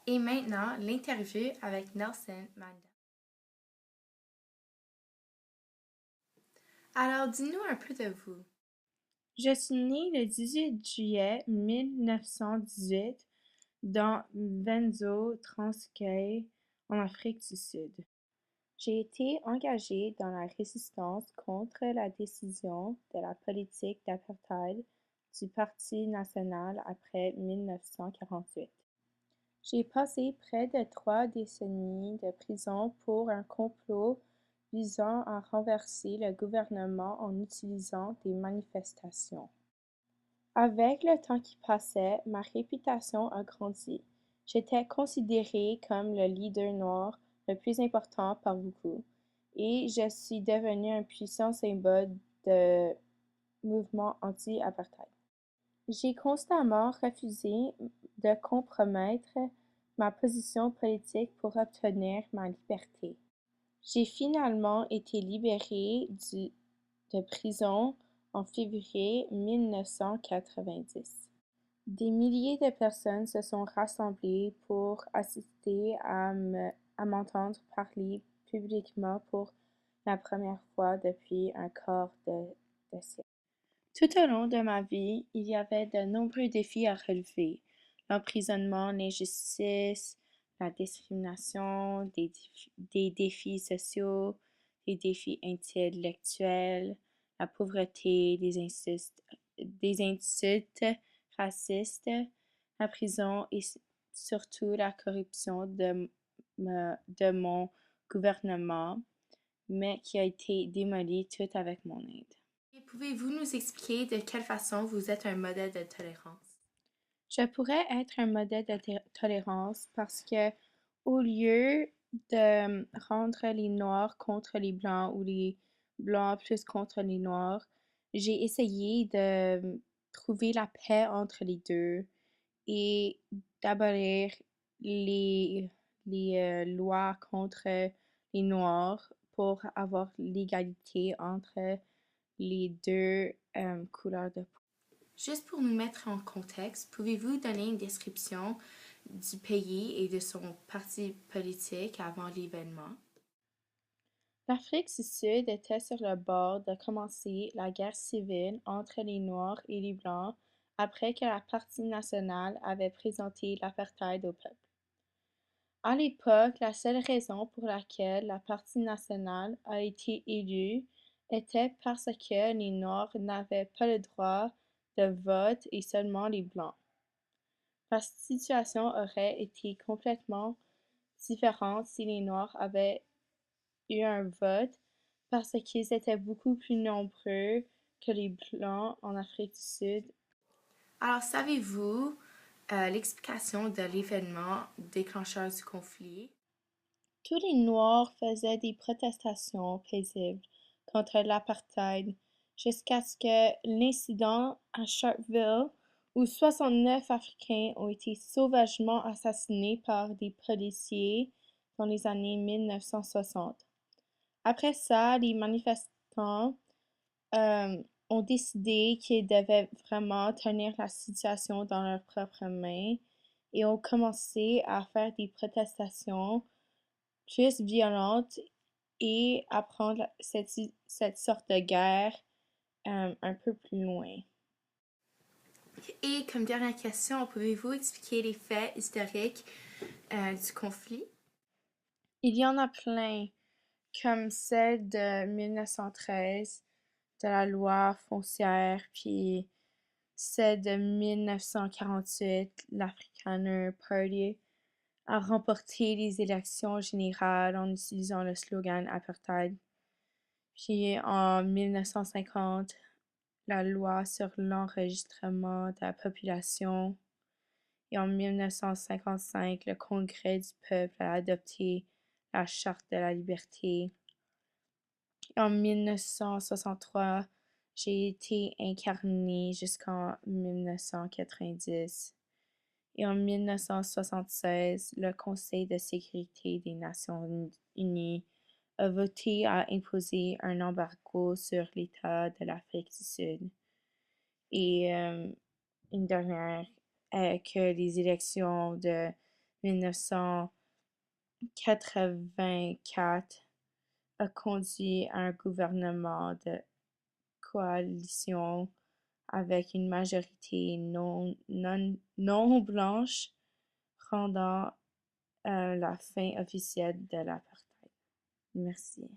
Et maintenant, l'interview avec Nelson Mandela. Alors, dis-nous un peu de vous. Je suis née le 18 juillet 1918 dans Venzo, Transkei, en Afrique du Sud. J'ai été engagée dans la résistance contre la décision de la politique d'apartheid du Parti national après 1948. J'ai passé près de 3 décennies de prison pour un complot visant à renverser le gouvernement en utilisant des manifestations. Avec le temps qui passait, ma réputation a grandi. J'étais considéré comme le leader noir le plus important par beaucoup, et je suis devenu un puissant symbole de mouvement anti-apartheid. J'ai constamment refusé de compromettre ma position politique pour obtenir ma liberté. J'ai finalement été libéré de prison en février 1990. Des milliers de personnes se sont rassemblées pour assister à m'entendre parler publiquement pour la première fois depuis un quart de siècle. Tout au long de ma vie, il y avait de nombreux défis à relever. L'emprisonnement, l'injustice, la discrimination, des défis sociaux, des défis intellectuels, la pauvreté, des insultes racistes, la prison et surtout la corruption de mon gouvernement, mais qui a été démoli tout avec mon aide. Et pouvez-vous nous expliquer de quelle façon vous êtes un modèle de tolérance? Je pourrais être un modèle de tolérance parce que au lieu de rendre les Noirs contre les Blancs ou les Blancs plus contre les Noirs, j'ai essayé de trouver la paix entre les deux et d'abolir les, les lois contre les Noirs pour avoir l'égalité entre les deux couleurs de peau. Juste pour nous mettre en contexte, pouvez-vous donner une description du pays et de son parti politique avant l'événement? L'Afrique du Sud était sur le bord de commencer la guerre civile entre les Noirs et les Blancs après que la Partie nationale avait présenté l'apartheid au peuple. À l'époque, la seule raison pour laquelle la Partie nationale a été élue était parce que les Noirs n'avaient pas le droit de vote et seulement les Blancs. La situation aurait été complètement différente si les Noirs avaient eu un vote parce qu'ils étaient beaucoup plus nombreux que les Blancs en Afrique du Sud. Alors, savez-vous l'explication de l'événement déclencheur du conflit? Tous les Noirs faisaient des protestations paisibles contre l'apartheid jusqu'à ce que l'incident à Sharpeville où 69 Africains ont été sauvagement assassinés par des policiers dans les années 1960. Après ça, les manifestants euh, ont décidé qu'ils devaient vraiment tenir la situation dans leurs propres mains et ont commencé à faire des protestations plus violentes et à prendre cette sorte de guerre un peu plus loin. Et comme dernière question, pouvez-vous expliquer les faits historiques du conflit? Il y en a plein, comme celle de 1913, de la loi foncière, puis celle de 1948, l'Afrikaner Party a remporté les élections générales en utilisant le slogan apartheid. Puis en 1950, la loi sur l'enregistrement de la population. Et en 1955, le Congrès du peuple a adopté la Charte de la liberté. En 1963, j'ai été incarné jusqu'en 1990. Et en 1976, le Conseil de sécurité des Nations unies a voté à imposer un embargo sur l'État de l'Afrique du Sud. Et une dernière est que les élections de 1984 a conduit à un gouvernement de coalition avec une majorité non blanche, rendant la fin officielle de l'apartheid. Merci.